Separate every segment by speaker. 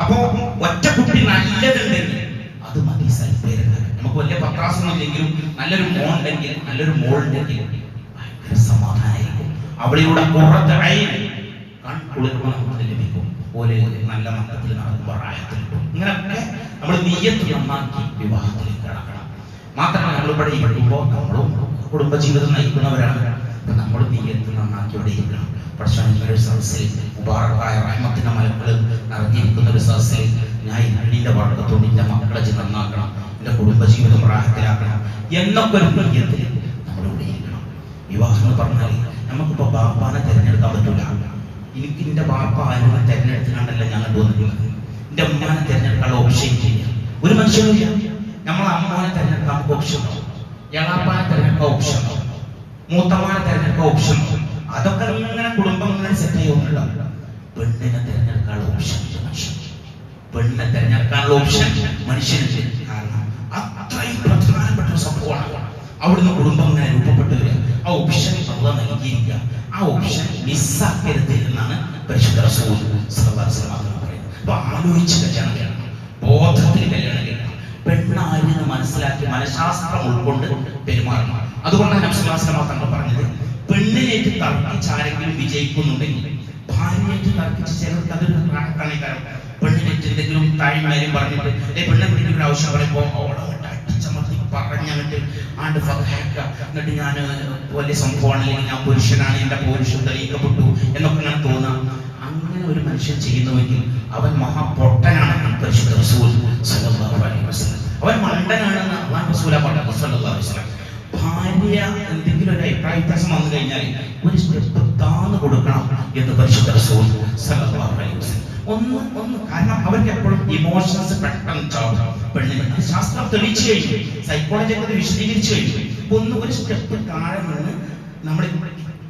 Speaker 1: അപ്പോ ഒറ്റ കുട്ടി നല്ലതുണ്ടെങ്കിൽ അത് മതി സൽപ്പേരുകാരൻ. നമുക്ക് വലിയ പത്രാസൊന്നും ഇല്ലെങ്കിലും നല്ലൊരു മോൻ ഉണ്ടെങ്കിൽ നല്ലൊരു മോൾ ഉണ്ടെങ്കിൽ ഭയങ്കര സമാധാനമായിരിക്കും. അവളിലൂടെ കൺകുളിർമ നമുക്ക് ലഭിക്കും. പോലെ നല്ല മട്ടത്തിൽ നടക്കുമ്പോൾ റാഹത്തിൽ കിട്ടും. ഇങ്ങനെയൊക്കെ നമ്മൾ നിയ്യത്ത് നന്നാക്കി വിവാഹത്തിലേക്ക് കടക്കണം. മാത്രമല്ല നമ്മളിവിടെ ഇരിക്കുമ്പോൾ നമ്മളും കുടുംബജീവിതം നയിക്കുന്നവരാണ്. അപ്പൊ നമ്മൾ നിയ്യത്ത് നന്നാക്കി ഇവിടെ ഇരിക്കണം. പക്ഷേ ഒരു സദസ്സിൽ മുബാറക്കായ റഹ്മത്തിന്റെ മലക്കൾ നിറഞ്ഞിരിക്കുന്ന ഒരു സദസ്സിൽ ഞാൻ ഇന്നിന്റെ വർക്കത്തോട് എന്റെ മക്കളെ നന്നാക്കണം, എന്റെ കുടുംബജീവിതം റാഹത്തിലാക്കണം എന്നൊക്കെ ഒരു നിയ്യത്തിൽ നമ്മളിവിടെ ഇരിക്കണം. വിവാഹം എന്ന് പറഞ്ഞാൽ നമുക്കിപ്പോ ബാപ്പാനെ തിരഞ്ഞെടുക്കാൻ പറ്റൂല. എനിക്ക് എന്റെ ബാപ്പ ആരും തിരഞ്ഞെടുത്തിട്ടാണ്ടല്ല ഞാൻ തോന്നിട്ടുള്ളത്. എന്റെ അമ്മാനെ തിരഞ്ഞെടുക്കാനുള്ള ഓപ്ഷൻ ഇല്ല, ഒരു മനുഷ്യനില്ല. നമ്മളെ അമ്മാനെ തിരഞ്ഞെടുക്കാൻ നമുക്ക് ഓപ്ഷൻ ഉണ്ടാവും, എളാപ്പാനെ തിരഞ്ഞെടുക്കാൻ ഓപ്ഷൻ ഉണ്ടാവും, മൂത്തമ്മാനെ തിരഞ്ഞെടുക്കാൻ ഓപ്ഷൻ ഉണ്ടാവും. അതൊക്കെ ഇങ്ങനെ കുടുംബം ഇങ്ങനെ സെറ്റ് ചെയ്യുന്നുണ്ടാവും. പെണ്ണിനെ തിരഞ്ഞെടുക്കാനുള്ള ഓപ്ഷൻ മനുഷ്യൻ, പെണ്ണിനെ തിരഞ്ഞെടുക്കാനുള്ള ഓപ്ഷൻ മനുഷ്യനില്ല. കാരണം അത്രയും പ്രധാനപ്പെട്ട ഒരു സംഭവമാണ്. അവിടുന്ന് കുടുംബം ഇങ്ങനെ രൂപപ്പെട്ടു വരിക. ആ ഓപ്ഷൻ അള്ളാഹ് നൽകിയിരിക്കുക. ആ ഓപ്ഷൻ മിസ്സാക്കരുത് എന്നാണ് പരിശുദ്ധ റസൂൽ സല്ലല്ലാഹു അലൈഹി വസല്ലം പറയുന്നത്. അപ്പൊ ആലോചിച്ച് കല്യാണം കഴിയണം, ബോധത്തിൽ കല്യാണം കഴിയണം, പെണ്ണാരെന്ന് മനസ്സിലാക്കി മനഃശാസ്ത്രം ഉൾക്കൊണ്ട് പെരുമാറണം. അതുകൊണ്ടാണ് നബി സല്ലല്ലാഹു അലൈഹി വസല്ലം തങ്ങൾ പറഞ്ഞത്, പെണ്ണിനേറ്റ് തർക്കിച്ച് ആരെങ്കിലും വിജയിക്കുന്നുണ്ടെങ്കിൽ ഭാര്യയേറ്റ് തർക്കിച്ച് ചിലർക്ക് അതൊരു കാണിക്കാരം. പെണ്ണിനേറ്റ് എന്തെങ്കിലും താഴ്മയും പറഞ്ഞിട്ട് പെണ്ണെന്തെങ്കിലും ഒരു ആവശ്യം പറയുമ്പോൾ അവളെ അടിച്ചമർത്തി പറഞ്ഞിട്ട് ആണ്ട് എന്നിട്ട് ഞാൻ വലിയ സംഭവമാണ്, അല്ലെങ്കിൽ ഞാൻ പുരുഷനാണ്, എന്റെ പൗരുഷം തെളിയിക്കപ്പെട്ടു എന്നൊക്കെ ഞാൻ തോന്നാം. അങ്ങനെ ഒരു മനുഷ്യൻ ചെയ്യുന്നുവെങ്കിൽ അവൻ മഹാപൊട്ടനാണെന്ന് പരിശുദ്ധ റസൂൽ സല്ലല്ലാഹു അലൈഹി വസല്ലം. അവൻ മണ്ടനാണെന്ന് അല്ലാഹു റസൂല പറഞ്ഞു സല്ലല്ലാഹു അലൈഹി വസല്ലം. ഭാര്യ എന്തെങ്കിലും ഒരു അഭിപ്രായ വ്യത്യാസം വന്നു കഴിഞ്ഞാൽ ഒരു സ്റ്റെപ്പ് താന്ന് കൊടുക്കണം എന്ന് പരിശുദ്ധ റസൂൽ സല്ലല്ലാഹു അലൈഹി വസല്ലം. ഒന്ന് കാരണം അവർക്ക് എപ്പോഴും ഇമോഷൻസ് പെട്ടെന്ന് ചാവും. പെണ്ണിന് ശാസ്ത്രം തെളിയിച്ചു കഴിഞ്ഞു, സൈക്കോളജി ഒക്കെ വിശദീകരിച്ചു കഴിഞ്ഞു. ഒരു സ്റ്റെപ്പ് താഴെ നിന്ന് നമ്മൾ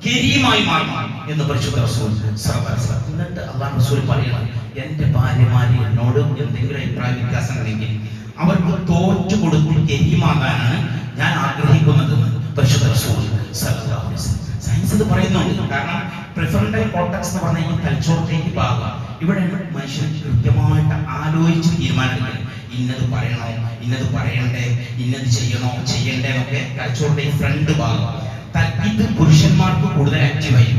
Speaker 1: കരീമായി മാറണം എന്ന് പരിശുദ്ധ റസൂൽ സല്ലല്ലാഹു അലൈഹി വസല്ലം. എന്നിട്ട് അല്ലാഹു റസൂൽ പറയണം, എന്റെ ഭാര്യമാര് എന്നോട് എന്തെങ്കിലും അഭിപ്രായ വ്യത്യാസം ഉണ്ടെങ്കിൽ അവർക്ക് തോറ്റു കൊടുത്ത് കരീമാകാനാണ് ഞാൻ ആഗ്രഹിക്കുന്നത് പരിശുദ്ധ റസൂൽ സല്ലല്ലാഹു അലൈഹി വസല്ലം. സയൻസ് ഇത് പറയുന്നുണ്ട്. കാരണം പ്രിഫറന്റൽ കോർട്ടക്സ് എന്ന് പറഞ്ഞ ഈ തലച്ചോറിലേക്ക് ഭാഗം ഇവിടെ മനുഷ്യൻ കൃത്യമായിട്ട് ആലോചിച്ച് തീരുമാനിക്കണം. ഇന്നത് പറയണോ, ഇന്നത് പറയണ്ടേ, ഇന്നത് ചെയ്യണോ ചെയ്യണ്ടേ എന്നൊക്കെ തലച്ചോറിന്റെ ഈ ഫ്രണ്ട് ഭാഗം. ഇത് പുരുഷന്മാർക്ക് കൂടുതൽ ആക്റ്റീവായി,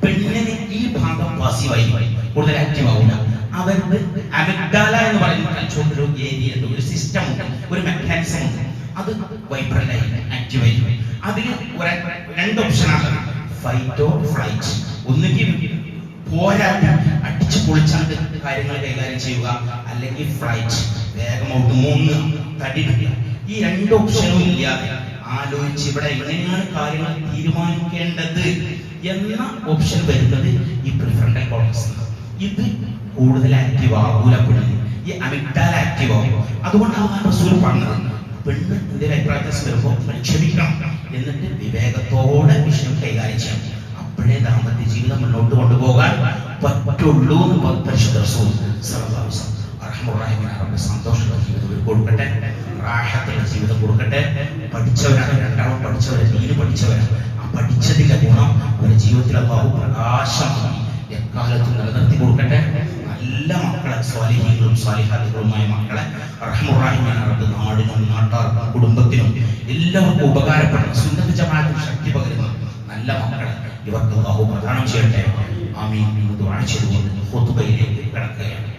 Speaker 1: പെണ്ണിന് ഈ ഭാഗം പാസീവായി കൂടുതൽ ആക്റ്റീവ് ആവില്ല. അവർക്ക് അമിഗ്ഡാല എന്ന് പറയുന്ന തലച്ചോറിന്റെ ഒരു ഏരിയ ഉണ്ട്, ഒരു സിസ്റ്റം ഉണ്ട്, ഒരു മെക്കാനിസം ഉണ്ട്. അത് വൈബ്രന്റ് ആയി ആക്റ്റീവായി. അതിന് രണ്ട് ഓപ്ഷനാണ്, ഫൈറ്റ് ഓർ ഫ്ലൈറ്റ്. ഒന്നുകിൽ പോരാടി അടിച്ചു പൊളിച്ചാണ്ട് കാര്യങ്ങൾ കൈകാര്യം ചെയ്യുക, അല്ലെങ്കിൽ ഫ്ലൈറ്റ് വേഗമായിട്ട് മൂന്ന് തടി കിട്ടുക. ഈ രണ്ട് ഓപ്ഷനും ഇല്ലാതെ ആലോചിച്ച് ഇവിടെ എങ്ങനെയാണ് കാര്യങ്ങൾ തീരുമാനിക്കേണ്ടത് എന്ന ഓപ്ഷൻ വരുന്നത് ഈ പ്രിഫറന്റൽ കോർട്ടക്സ്. ഇത് കൂടുതൽ ആക്റ്റീവ് ആകൂല, പെണ്ണ് ഈ അമിഗ്ഡാല ആക്റ്റീവ് ആകും. അതുകൊണ്ടാണ് റസൂൽ പറഞ്ഞത്, പെണ്ണ് എന്തെങ്കിലും അഭിപ്രായം വരുമ്പോൾ ക്ഷമിക്കണം, എന്നിട്ട് വിവേകത്തോടെ വിഷയം കൈകാര്യം ചെയ്യണം. അപ്പോഴേ ദാമ്പത്യ ജീവിതം മുന്നോട്ട് കൊണ്ടുപോകാൻ പറ്റുള്ളൂ എന്ന് പരിശുദ്ധ റസൂൽ സല്ലല്ലാഹു അലൈഹി വസല്ലം. അർഹമുറഹീമായ റബ്ബ് സന്തോഷമുള്ള ജീവിതം കൊടുക്കട്ടെ, റാഹത്തുള്ള ജീവിതം കൊടുക്കട്ടെ. പഠിച്ചവരാണ്, രണ്ടാമത് പഠിച്ചവരെ, ദീന് പഠിച്ചവരാണ്. ആ പഠിച്ചതിന്റെ ഗുണം അവരുടെ ജീവിതത്തിൽ അല്ലാഹു പ്രകാശമായി എക്കാലത്തും നിലനിർത്തി കൊടുക്കട്ടെ. നല്ല മക്കളെ, സ്വാലിഹീങ്ങളും സ്വാലിഹാത്തുകളുമായ മക്കളെ റഹ്മുറഹീമായ റബ്ബ് നാടിനും നാട്ടാർക്കും കുടുംബത്തിനും എല്ലാവർക്കും ഉപകാരപ്പെടുന്ന സുന്നത്ത് ജമാഅത്തിന് ശക്തി പകരുന്ന നല്ല മക്കളെ ഇവർക്ക് അല്ലാഹു പ്രദാനം ചെയ്യട്ടെ. ആമീൻ എന്ന് ദുആ ചെയ്തുകൊണ്ട് ഖുതുബയിലേക്ക് കടക്കുകയാണ്.